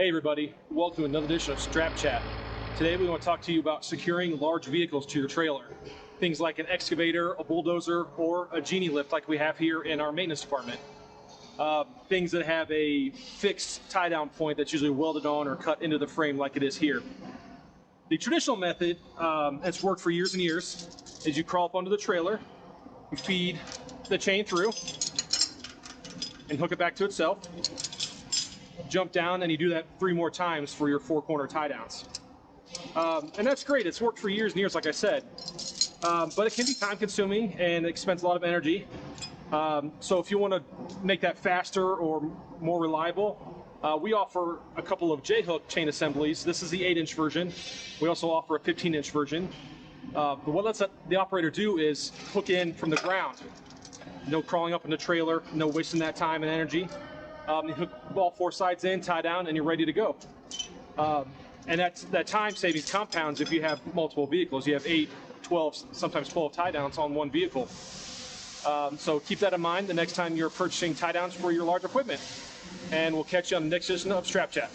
Hey everybody, welcome to another edition of StrapChat. Today we want to talk to you about securing large vehicles to your trailer. Things like an excavator, a bulldozer, or a genie lift like we have here in our maintenance department. Things that have a fixed tie-down point that's usually welded on or cut into the frame like it is here. The traditional method, that's worked for years and years, is you crawl up onto the trailer, you feed the chain through, and hook it back to itself. Jump down, and you do that 3 more times for your 4-corner tie downs. And that's great. It's worked for years and years, like I said. But it can be time consuming and it expends a lot of energy. So if you want to make that faster or more reliable, we offer a couple of J-Hook Chain Assemblies. This is the 8-inch version. We also offer a 15-inch version. But what lets the operator do is hook in from the ground. No crawling up in the trailer, no wasting that time and energy. You hook all 4 sides in, tie down, and you're ready to go. And that time savings compounds if you have multiple vehicles. You have 8, 12, sometimes 12 tie downs on one vehicle. So keep that in mind the next time you're purchasing tie downs for your large equipment. And we'll catch you on the next edition of StrapChat.